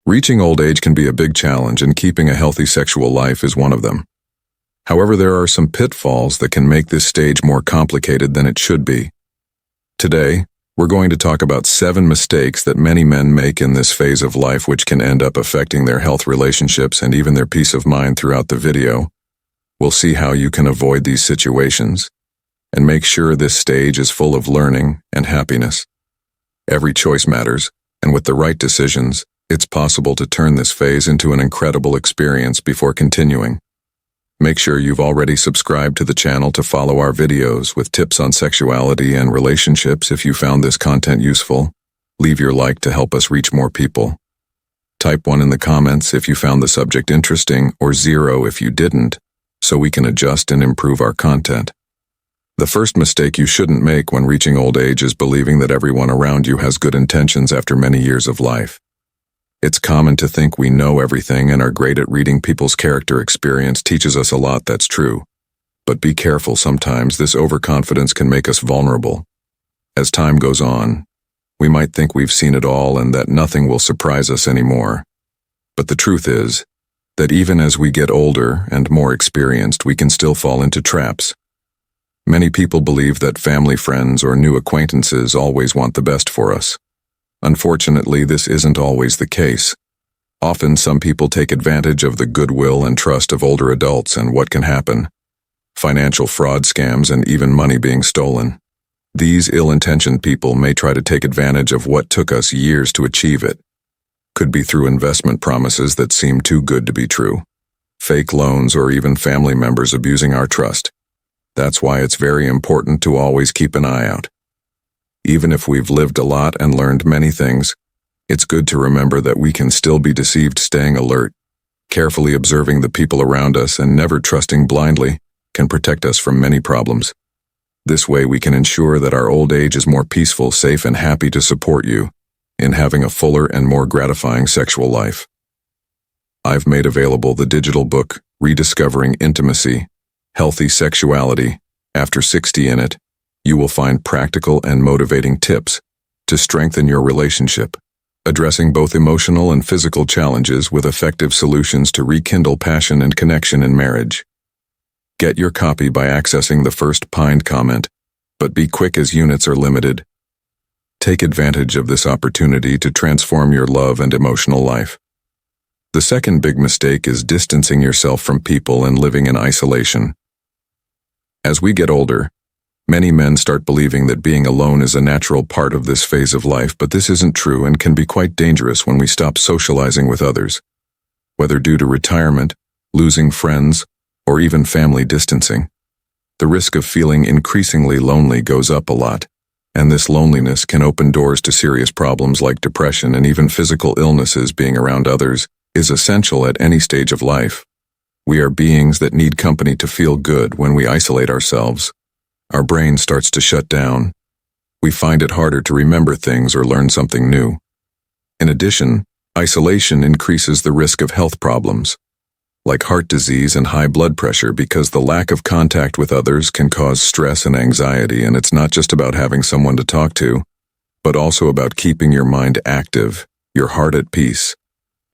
Reaching old age can be a big challenge, and keeping a healthy sexual life is one of them. However, there are some pitfalls that can make this stage more complicated than it should be. Today, we're going to talk about 7 mistakes that many men make in this phase of life which can end up affecting their health, relationships, and even their peace of mind. Throughout the video, we'll see how you can avoid these situations and make sure this stage is full of learning and happiness. Every choice matters, and with the right decisions, it's possible to turn this phase into an incredible experience. Before continuing, make sure you've already subscribed to the channel to follow our videos with tips on sexuality and relationships. If you found this content useful, leave your like to help us reach more people. Type 1 in the comments if you found the subject interesting, or 0 if you didn't, so we can adjust and improve our content. The first mistake you shouldn't make when reaching old age is believing that everyone around you has good intentions after many years of life. It's common to think we know everything and are great at reading people's character. Experience teaches us a lot, that's true. But be careful, sometimes this overconfidence can make us vulnerable. As time goes on, we might think we've seen it all and that nothing will surprise us anymore. But the truth is that even as we get older and more experienced, we can still fall into traps. Many people believe that family, friends, or new acquaintances always want the best for us. Unfortunately, this isn't always the case. Often, some people take advantage of the goodwill and trust of older adults, and what can happen? Financial fraud, scams, and even money being stolen. These ill-intentioned people may try to take advantage of what took us years to achieve it. Could be through investment promises that seem too good to be true, fake loans, or even family members abusing our trust. That's why it's very important to always keep an eye out. Even if we've lived a lot and learned many things, it's good to remember that we can still be deceived. Staying alert, carefully observing the people around us, and never trusting blindly can protect us from many problems. This way we can ensure that our old age is more peaceful, safe, and happy to support you in having a fuller and more gratifying sexual life. I've made available the digital book, Rediscovering Intimacy, Healthy Sexuality After 60. In it, you will find practical and motivating tips to strengthen your relationship, addressing both emotional and physical challenges with effective solutions to rekindle passion and connection in marriage. Get your copy by accessing the first pinned comment, but be quick as units are limited. Take advantage of this opportunity to transform your love and emotional life. The second big mistake is distancing yourself from people and living in isolation. As we get older, many men start believing that being alone is a natural part of this phase of life, but this isn't true and can be quite dangerous when we stop socializing with others. Whether due to retirement, losing friends, or even family distancing, the risk of feeling increasingly lonely goes up a lot, and this loneliness can open doors to serious problems like depression and even physical illnesses. Being around others is essential at any stage of life. We are beings that need company to feel good. When we isolate ourselves, our brain starts to shut down. We find it harder to remember things or learn something new. In addition, isolation increases the risk of health problems, like heart disease and high blood pressure, because the lack of contact with others can cause stress and anxiety. And it's not just about having someone to talk to, but also about keeping your mind active, your heart at peace,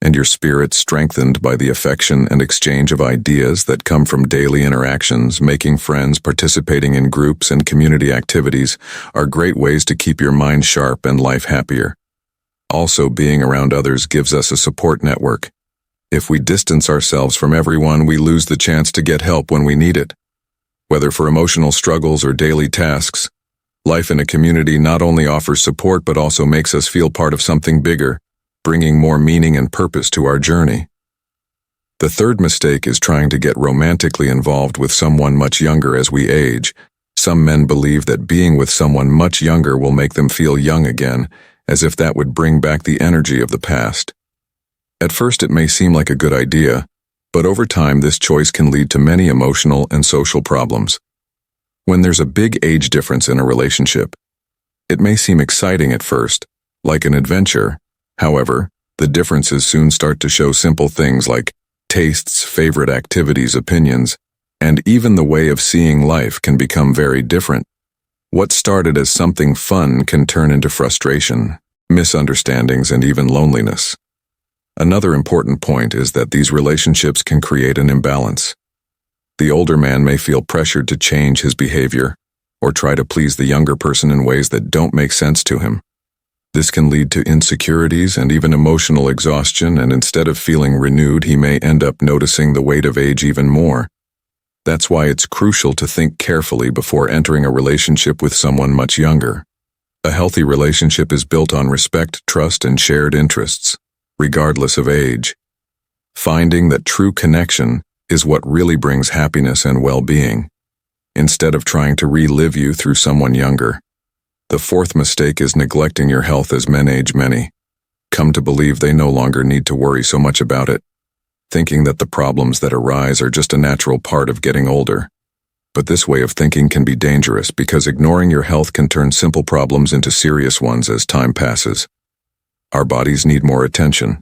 and your spirit strengthened by the affection and exchange of ideas that come from daily interactions. Making friends, participating in groups, and community activities are great ways to keep your mind sharp and life happier. Also, being around others gives us a support network. If we distance ourselves from everyone, we lose the chance to get help when we need it. Whether for emotional struggles or daily tasks, life in a community not only offers support but also makes us feel part of something bigger, bringing more meaning and purpose to our journey. The third mistake is trying to get romantically involved with someone much younger. As we age, some men believe that being with someone much younger will make them feel young again, as if that would bring back the energy of the past. At first it may seem like a good idea, but over time this choice can lead to many emotional and social problems. When there's a big age difference in a relationship, it may seem exciting at first, like an adventure. However, the differences soon start to show. Simple things like tastes, favorite activities, opinions, and even the way of seeing life can become very different. What started as something fun can turn into frustration, misunderstandings, and even loneliness. Another important point is that these relationships can create an imbalance. The older man may feel pressured to change his behavior or try to please the younger person in ways that don't make sense to him. This can lead to insecurities and even emotional exhaustion, and instead of feeling renewed, he may end up noticing the weight of age even more. That's why it's crucial to think carefully before entering a relationship with someone much younger. A healthy relationship is built on respect, trust, and shared interests, regardless of age. Finding that true connection is what really brings happiness and well-being, instead of trying to relive you through someone younger. The fourth mistake is neglecting your health as men age. Many come to believe they no longer need to worry so much about it, thinking that the problems that arise are just a natural part of getting older. But this way of thinking can be dangerous because ignoring your health can turn simple problems into serious ones as time passes. Our bodies need more attention.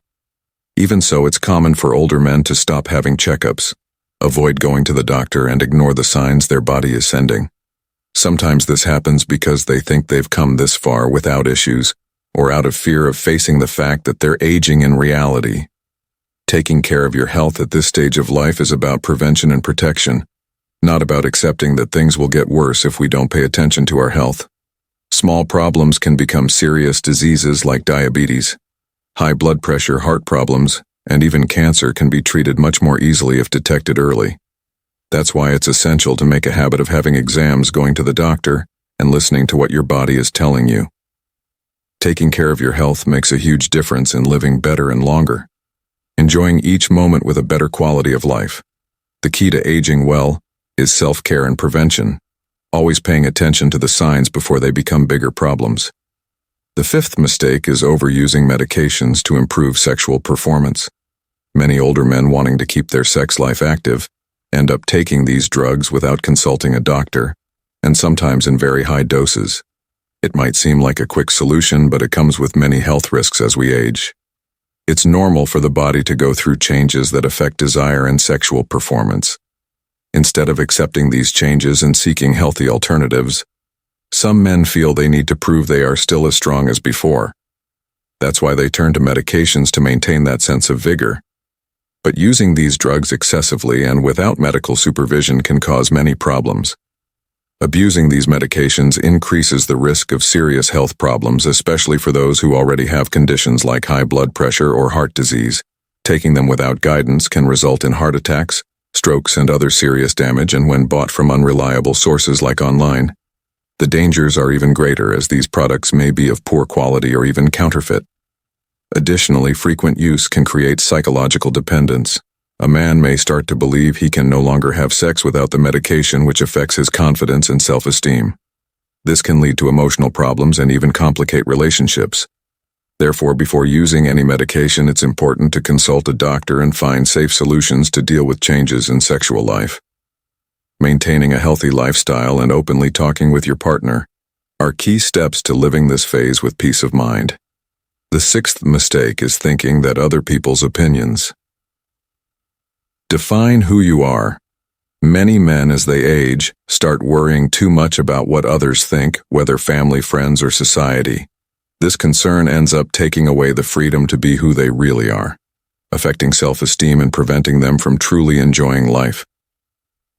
Even so, it's common for older men to stop having checkups, avoid going to the doctor, and ignore the signs their body is sending. Sometimes this happens because they think they've come this far without issues, or out of fear of facing the fact that they're aging in reality. Taking care of your health at this stage of life is about prevention and protection, not about accepting that things will get worse if we don't pay attention to our health. Small problems can become serious diseases like diabetes. High blood pressure, heart problems, and even cancer can be treated much more easily if detected early. That's why it's essential to make a habit of having exams, going to the doctor, and listening to what your body is telling you. Taking care of your health makes a huge difference in living better and longer, enjoying each moment with a better quality of life. The key to aging well is self-care and prevention, always paying attention to the signs before they become bigger problems. The fifth mistake is overusing medications to improve sexual performance. Many older men wanting to keep their sex life active end up taking these drugs without consulting a doctor, and sometimes in very high doses. It might seem like a quick solution, but it comes with many health risks as we age. It's normal for the body to go through changes that affect desire and sexual performance. Instead of accepting these changes and seeking healthy alternatives, some men feel they need to prove they are still as strong as before. That's why they turn to medications to maintain that sense of vigor. But using these drugs excessively and without medical supervision can cause many problems. Abusing these medications increases the risk of serious health problems, especially for those who already have conditions like high blood pressure or heart disease. Taking them without guidance can result in heart attacks, strokes, and other serious damage, and when bought from unreliable sources like online, the dangers are even greater, as these products may be of poor quality or even counterfeit. Additionally, frequent use can create psychological dependence. A man may start to believe he can no longer have sex without the medication, which affects his confidence and self-esteem. This can lead to emotional problems and even complicate relationships. Therefore, before using any medication, it's important to consult a doctor and find safe solutions to deal with changes in sexual life. Maintaining a healthy lifestyle and openly talking with your partner are key steps to living this phase with peace of mind. The sixth mistake is thinking that other people's opinions define who you are. Many men, as they age, start worrying too much about what others think, whether family, friends, or society. This concern ends up taking away the freedom to be who they really are, affecting self-esteem and preventing them from truly enjoying life.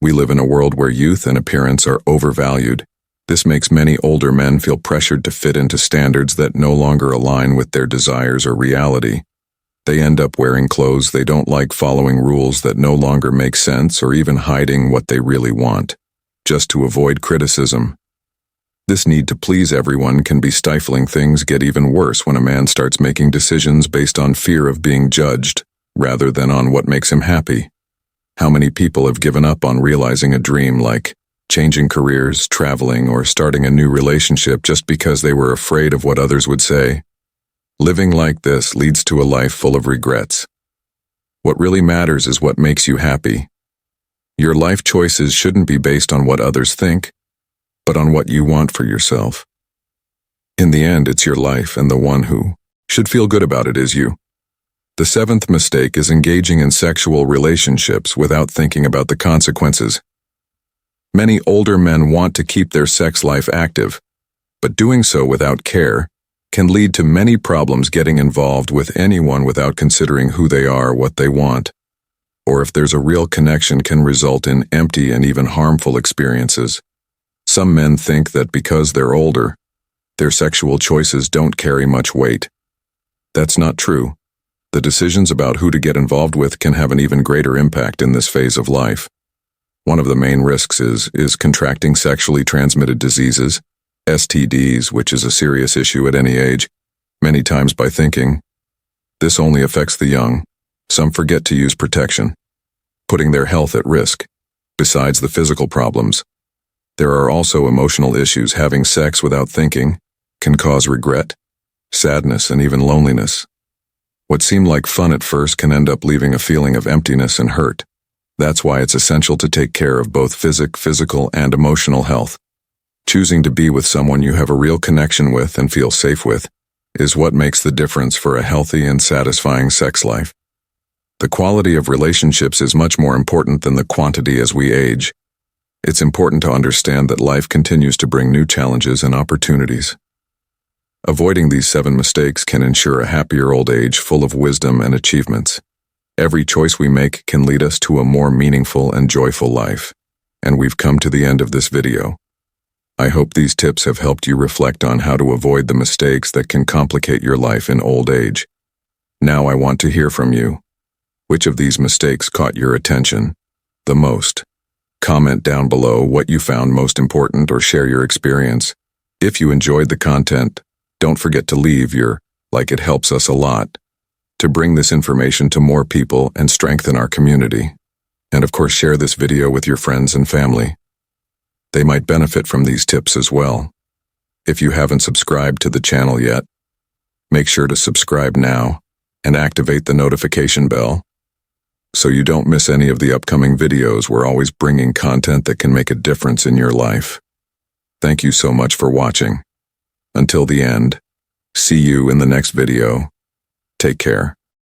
We live in a world where youth and appearance are overvalued. This makes many older men feel pressured to fit into standards that no longer align with their desires or reality. They end up wearing clothes they don't like, following rules that no longer make sense, or even hiding what they really want, just to avoid criticism. This need to please everyone can be stifling. Things get even worse when a man starts making decisions based on fear of being judged, rather than on what makes him happy. How many people have given up on realizing a dream like changing careers, traveling, or starting a new relationship just because they were afraid of what others would say? Living like this leads to a life full of regrets. What really matters is what makes you happy. Your life choices shouldn't be based on what others think, but on what you want for yourself. In the end, it's your life, and the one who should feel good about it is you. The seventh mistake is engaging in sexual relationships without thinking about the consequences. Many older men want to keep their sex life active, but doing so without care can lead to many problems getting involved with anyone without considering who they are, what they want, or if there's a real connection can result in empty and even harmful experiences. Some men think that because they're older, their sexual choices don't carry much weight. That's not true. The decisions about who to get involved with can have an even greater impact in this phase of life. One of the main risks is contracting sexually transmitted diseases, STDs, which is a serious issue at any age, many times by thinking, this only affects the young. Some forget to use protection, putting their health at risk. Besides the physical problems, there are also emotional issues. Having sex without thinking can cause regret, sadness, and even loneliness. What seemed like fun at first can end up leaving a feeling of emptiness and hurt. That's why it's essential to take care of both physical and emotional health. Choosing to be with someone you have a real connection with and feel safe with is what makes the difference for a healthy and satisfying sex life. The quality of relationships is much more important than the quantity as we age. It's important to understand that life continues to bring new challenges and opportunities. Avoiding these 7 mistakes can ensure a happier old age full of wisdom and achievements. Every choice we make can lead us to a more meaningful and joyful life. And we've come to the end of this video. I hope these tips have helped you reflect on how to avoid the mistakes that can complicate your life in old age. Now I want to hear from you. Which of these mistakes caught your attention the most? Comment down below what you found most important or share your experience. If you enjoyed the content, don't forget to leave your like. It helps us a lot to bring this information to more people and strengthen our community. And of course, share this video with your friends and family. They might benefit from these tips as well. If you haven't subscribed to the channel yet, make sure to subscribe now and activate the notification bell so you don't miss any of the upcoming videos. We're always bringing content that can make a difference in your life. Thank you so much for watching. Until the end, see you in the next video. Take care.